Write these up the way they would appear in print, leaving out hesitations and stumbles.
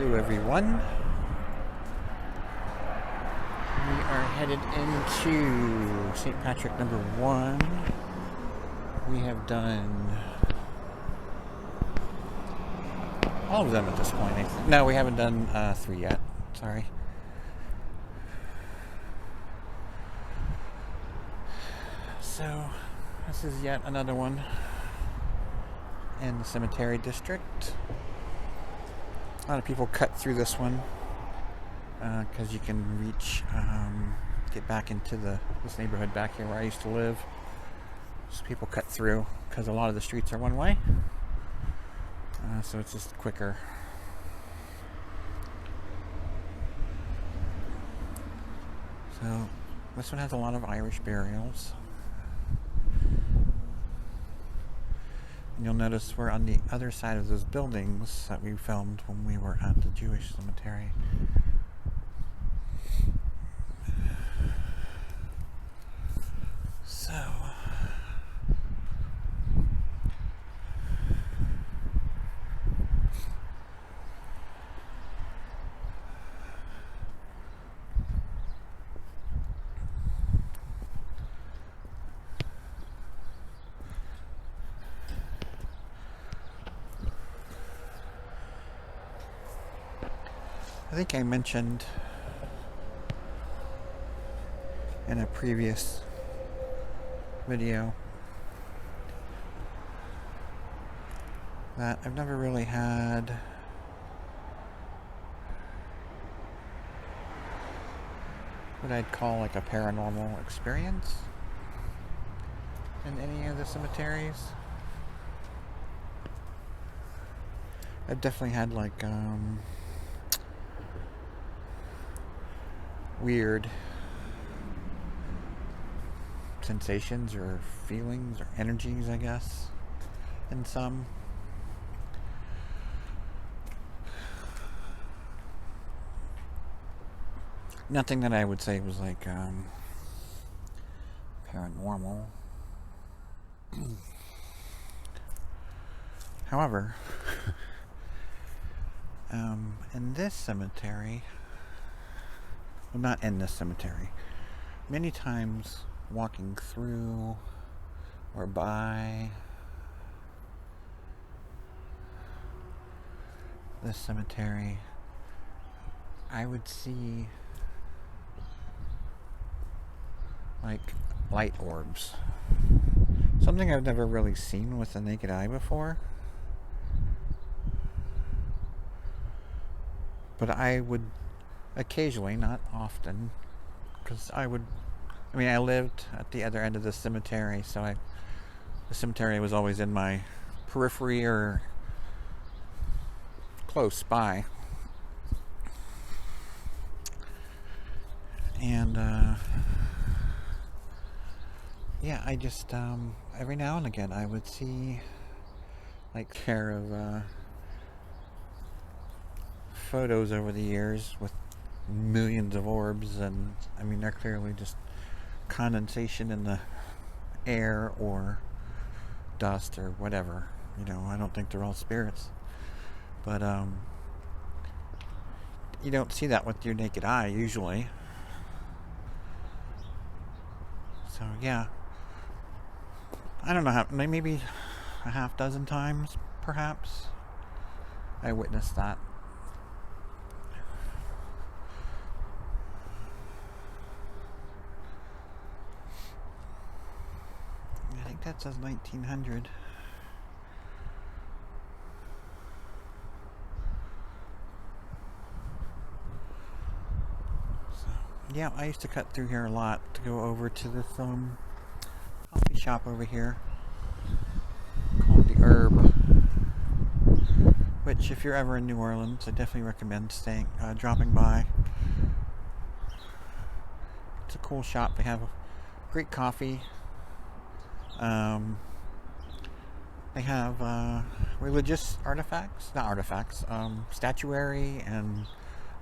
Hello everyone. We are headed into St. Patrick number 1. We have done all of them at this point, I think. No, we haven't done 3 yet. Sorry. So, this is yet another one in the cemetery district. A lot of people cut through this one because you can reach, get back into this neighborhood back here where I used to live. So people cut through because a lot of the streets are one way. So it's just quicker. So this one has a lot of Irish burials. And you'll notice we're on the other side of those buildings that we filmed when we were at the Jewish cemetery. So, I think I mentioned in a previous video that I've never really had what I'd call like a paranormal experience in any of the cemeteries. I've definitely had like weird sensations or feelings or energies, I guess, in some. Nothing that I would say was like paranormal. However, in this cemetery, well, not in this cemetery, many times walking through or by this cemetery, I would see like light orbs. Something I've never really seen with the naked eye before. But I would occasionally, not often, because I lived at the other end of the cemetery, so the cemetery was always in my periphery or close by. And, yeah, I just, every now and again, I would see, like, pair of, photos over the years with millions of orbs, and I mean they're clearly just condensation in the air or dust or whatever, I don't think they're all spirits, but you don't see that with your naked eye usually. So yeah, I don't know how, maybe a half dozen times perhaps I witnessed that. I think that says 1900. So, yeah, I used to cut through here a lot to go over to this coffee shop over here called the Herb, which if you're ever in New Orleans, I definitely recommend dropping by. It's a cool shop. They have great coffee. They have religious statuary and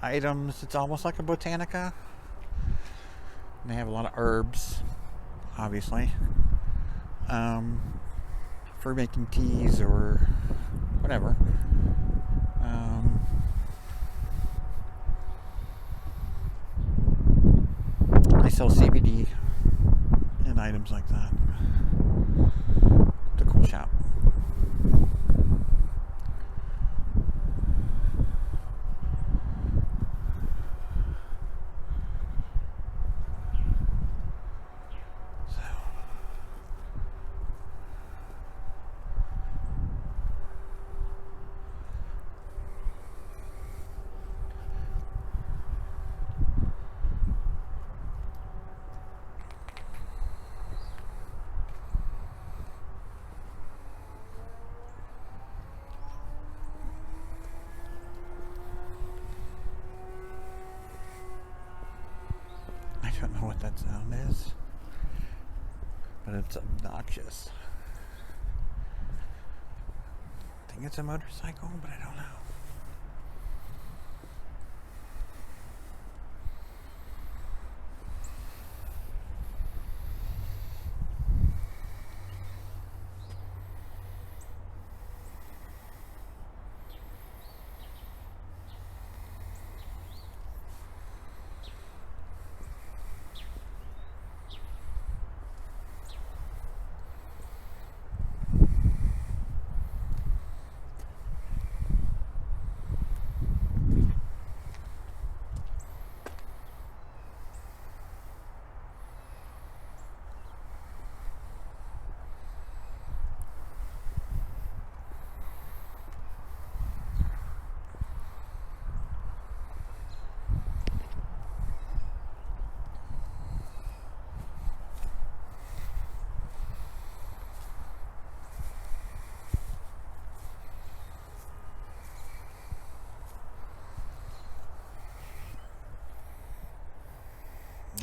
items. It's almost like a botanica. And they have a lot of herbs, obviously, for making teas or whatever. sell CBD and items like that. It's a cool shop. I don't know what that sound is, but it's obnoxious. I think it's a motorcycle, but I don't know.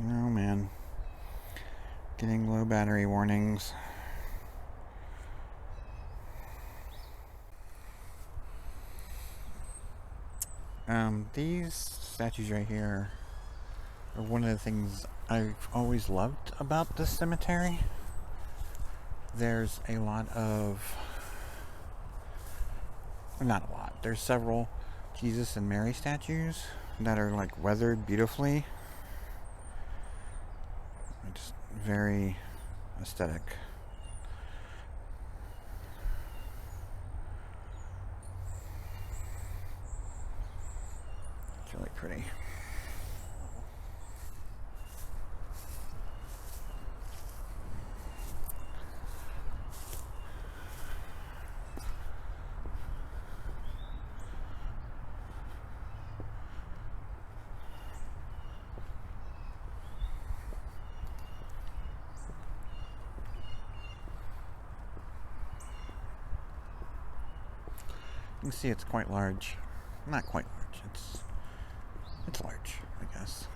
Oh man, getting low battery warnings. These statues right here are one of the things I've always loved about this cemetery. There's a lot of, not a lot, there's several Jesus and Mary statues that are like weathered beautifully. Just very aesthetic. It's really pretty. You can see it's quite large. Not quite large. It's large, I guess.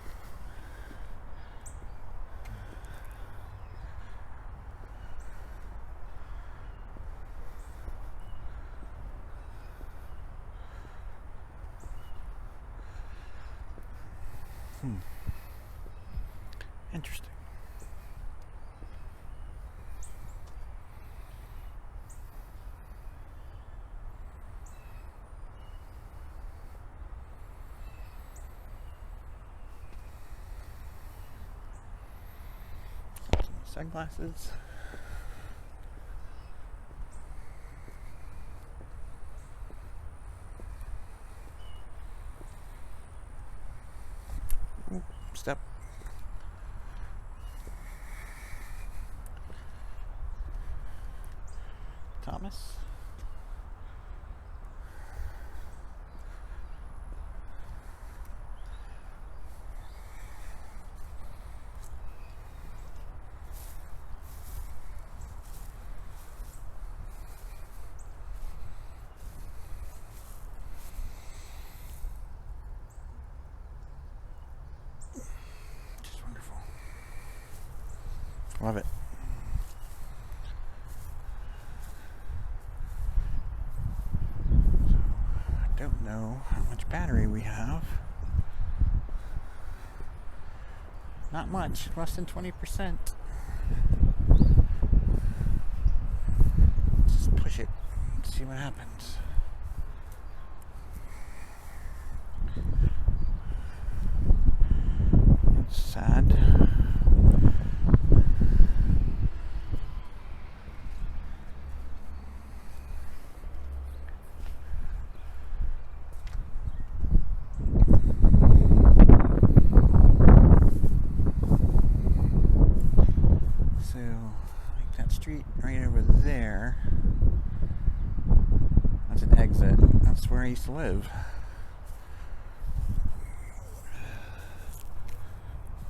Interesting. Sunglasses. Ooh, step. Thomas. Love it. So, I don't know how much battery we have. Not much, less than 20%. Just push it and see what happens. It's sad. street right over there. That's an exit. That's where I used to live.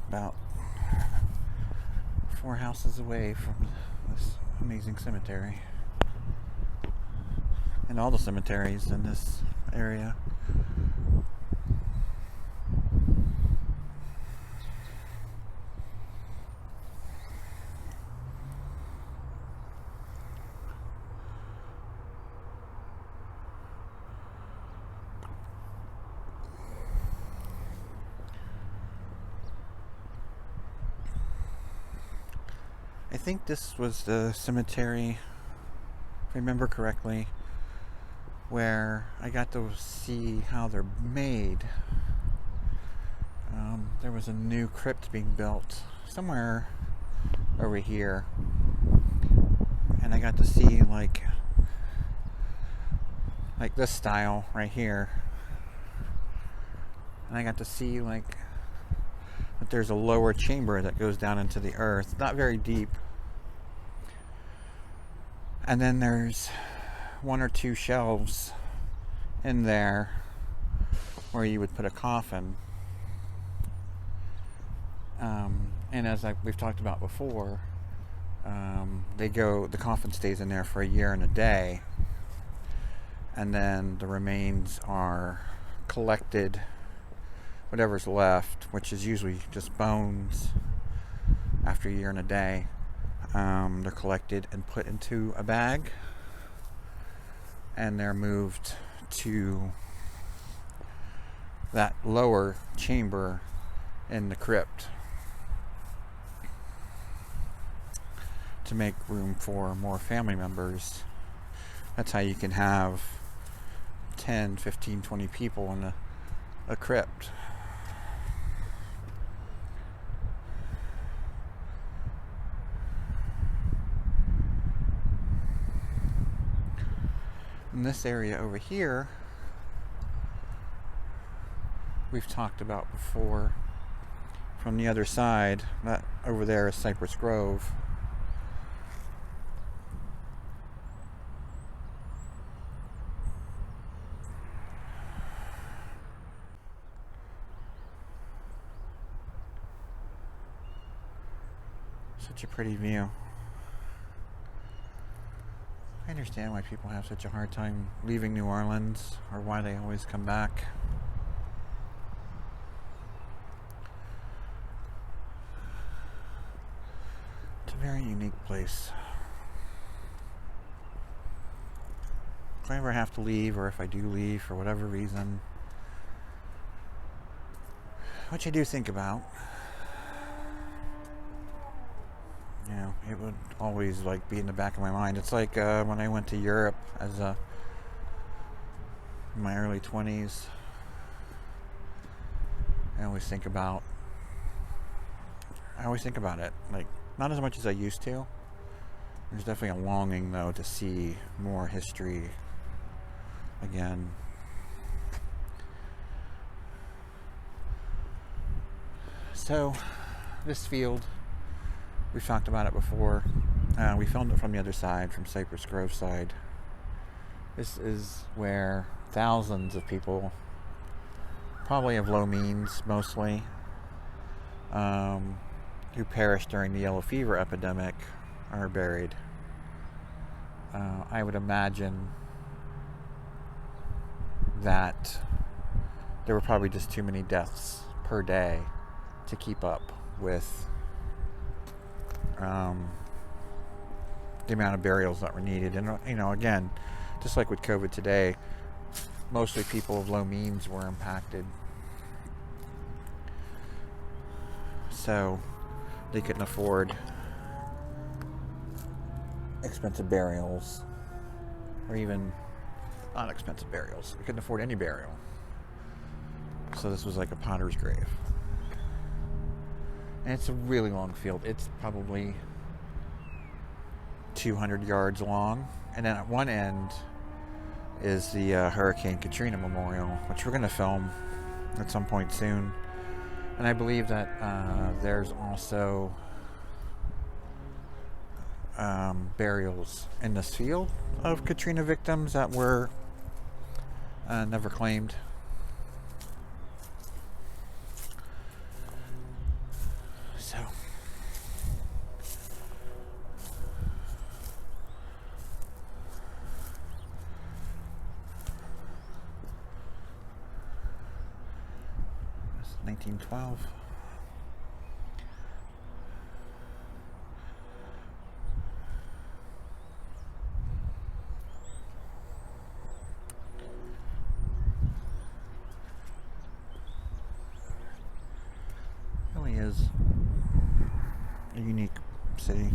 About 4 houses away from this amazing cemetery. And all the cemeteries in this area. I think this was the cemetery, if I remember correctly, where I got to see how they're made. There was a new crypt being built somewhere over here, and I got to see like this style right here, and I got to see like that there's a lower chamber that goes down into the earth, not very deep, and then there's 1 or 2 shelves in there where you would put a coffin. And as we've talked about before, the coffin stays in there for a year and a day, and then the remains are collected, whatever's left, which is usually just bones. After a year and a day, they're collected and put into a bag, and they're moved to that lower chamber in the crypt to make room for more family members. That's how you can have 10, 15, 20 people in a crypt. In this area over here, we've talked about before, from the other side, that over there is Cypress Grove. Such a pretty view. I understand why people have such a hard time leaving New Orleans, or why they always come back. It's a very unique place. If I ever have to leave, or if I do leave for whatever reason, which I do think about, you know, it would always like be in the back of my mind. It's like when I went to Europe in my early 20s. I always think about it. Like, not as much as I used to. There's definitely a longing though to see more history again. So this field, we've talked about it before. We filmed it from the other side, from Cypress Grove side. This is where thousands of people, probably of low means mostly, who perished during the yellow fever epidemic, are buried. I would imagine that there were probably just too many deaths per day to keep up with the amount of burials that were needed. And, you know, again, just like with COVID today, mostly people of low means were impacted. So they couldn't afford expensive burials, or even not expensive burials. They couldn't afford any burial. So this was like a potter's grave. And it's a really long field. It's probably 200 yards long. And then at one end is the Hurricane Katrina Memorial, which we're going to film at some point soon. And I believe that there's also burials in this field of Katrina victims that were never claimed. So it's 1912. Really is a unique city.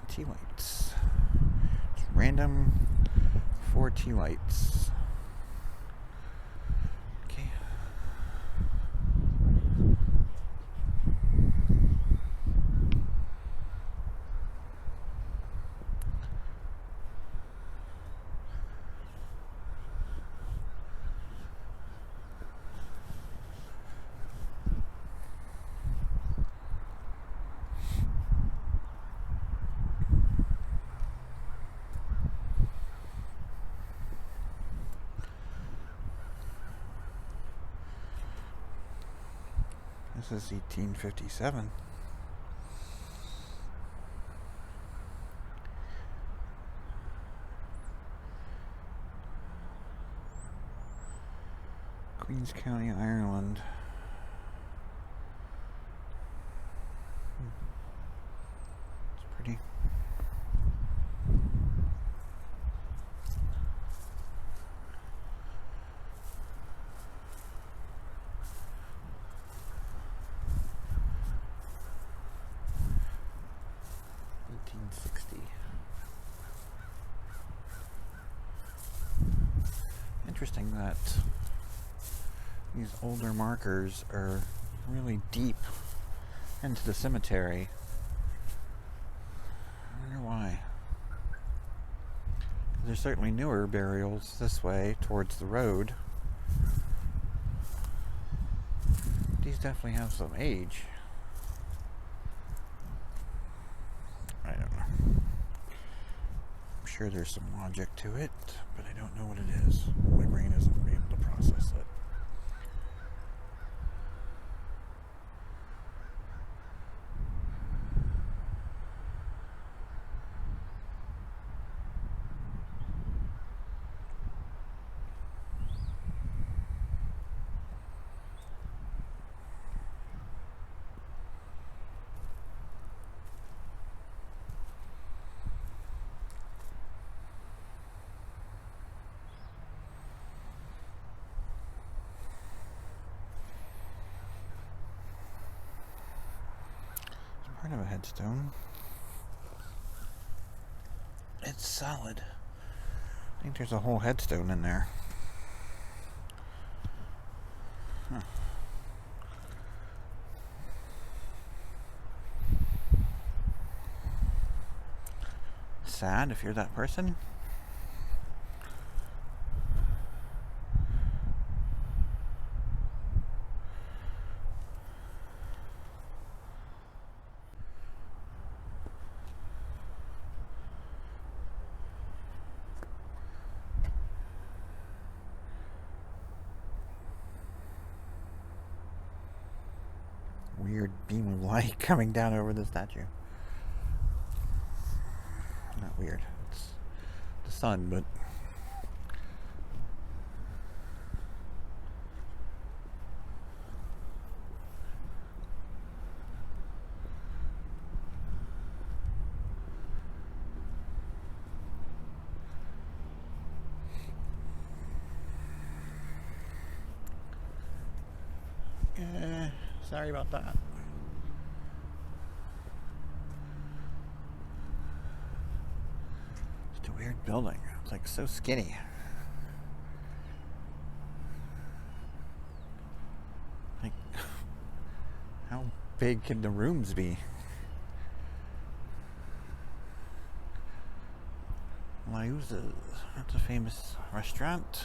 Tea lights. Just random 4 tea lights. Okay. This is 1857. Queens County, Ireland. It's pretty. Interesting that these older markers are really deep into the cemetery. I wonder why. There's certainly newer burials this way towards the road. These definitely have some age. I don't know. I'm sure there's some logic to it, but I don't know what it is. My brain isn't able to process it. Part of a headstone. It's solid. I think there's a whole headstone in there. Huh. Sad if you're that person. Weird beam of light coming down over the statue. Not weird. It's the sun, but sorry about that. It's a weird building. It's like so skinny. Like, how big can the rooms be? Louisiana, that's a famous restaurant.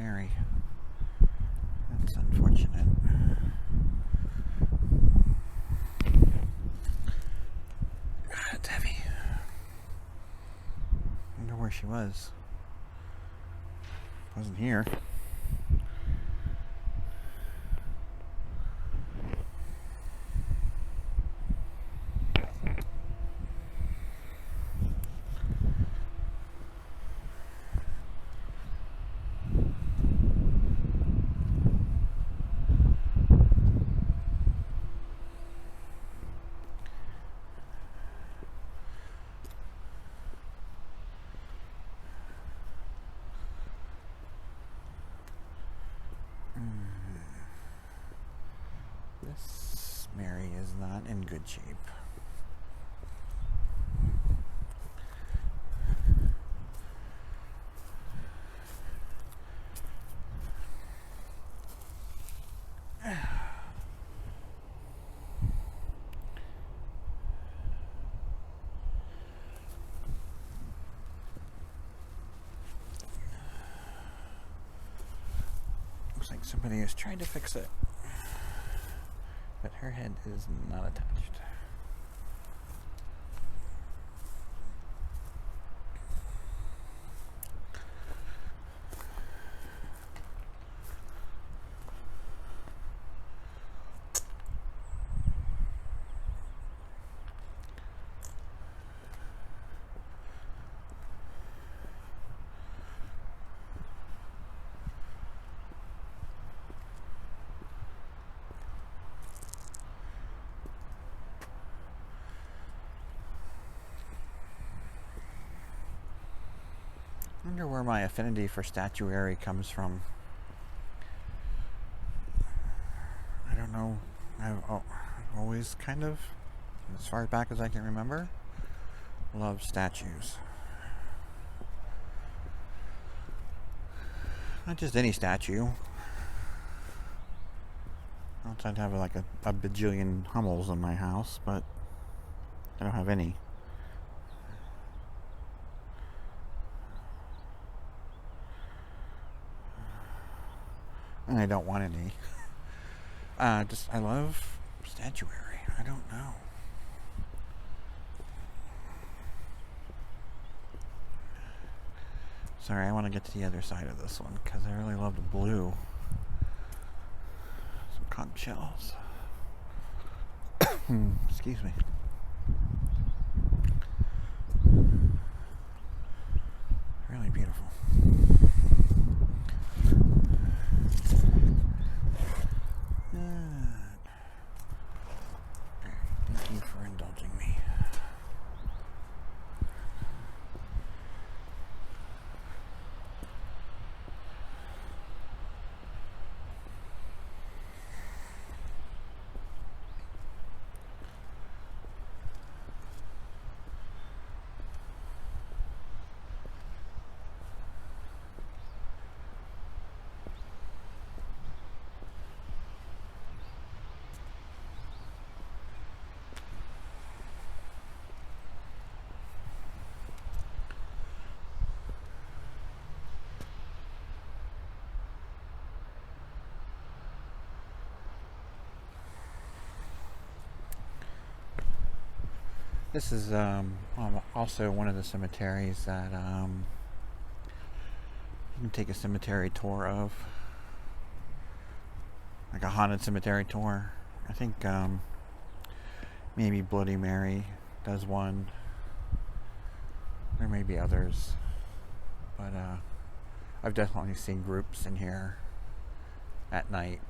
Mary. That's unfortunate. God, it's heavy. I wonder where she was. Wasn't here. This Mary is not in good shape. Looks like somebody is trying to fix it. But her head is not attached. I wonder where my affinity for statuary comes from. I don't know. I've always kind of, as far back as I can remember, loved statues. Not just any statue. I'd have like a bajillion Hummels in my house, but I don't have any. And I don't want any. I love statuary. I don't know. Sorry, I want to get to the other side of this one because I really love the blue. Some conch shells. Excuse me. Really beautiful. Thank you for indulging me. This is also one of the cemeteries that you can take a cemetery tour of, like a haunted cemetery tour. I think maybe Bloody Mary does one. There may be others, but I've definitely seen groups in here at night.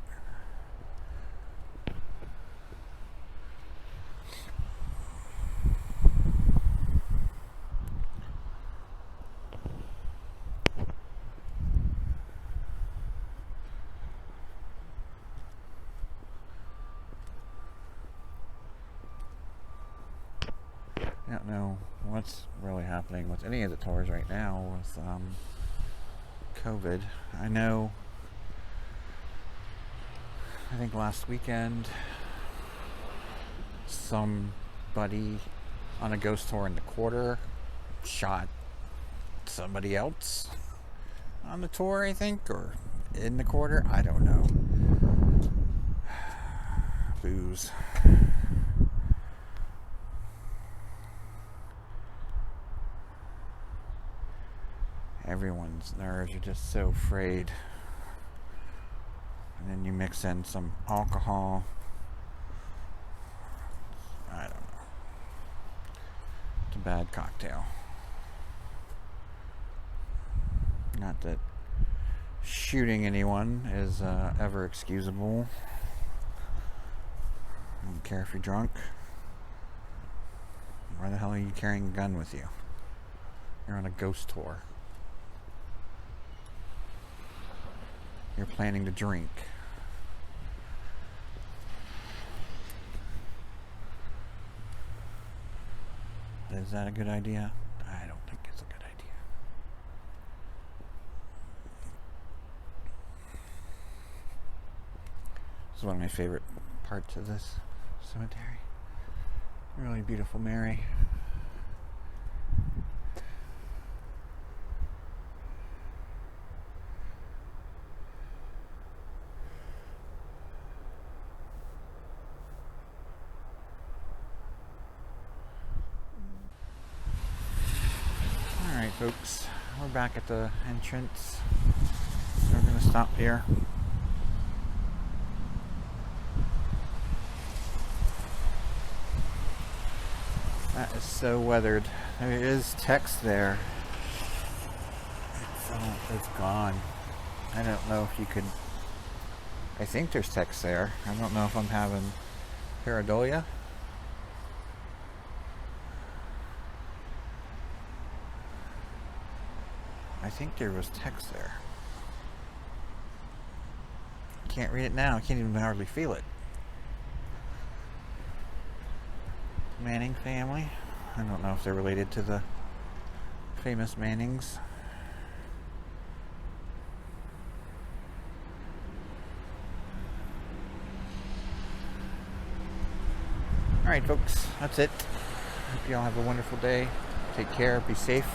I don't know what's really happening with any of the tours right now with COVID. I know, I think last weekend somebody on a ghost tour in the Quarter shot somebody else on the tour, I think, or in the quarter? I don't know. Booze. Everyone's nerves are just so frayed. And then you mix in some alcohol. I don't know. It's a bad cocktail. Not that shooting anyone is ever excusable. I don't care if you're drunk. Why the hell are you carrying a gun with you? You're on a ghost tour. You're planning to drink. Is that a good idea? I don't think it's a good idea. This is one of my favorite parts of this cemetery. Really beautiful Mary. Alright folks, we're back at the entrance. We're going to stop here. That is so weathered. There is text there. It's gone. I don't know if you could... I think there's text there. I don't know if I'm having pareidolia. I think there was text there. Can't read it now. I can't even hardly feel it. Manning family. I don't know if they're related to the famous Mannings. Alright folks, that's it. Hope you all have a wonderful day. Take care, be safe.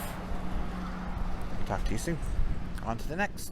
Talk to you soon. On to the next.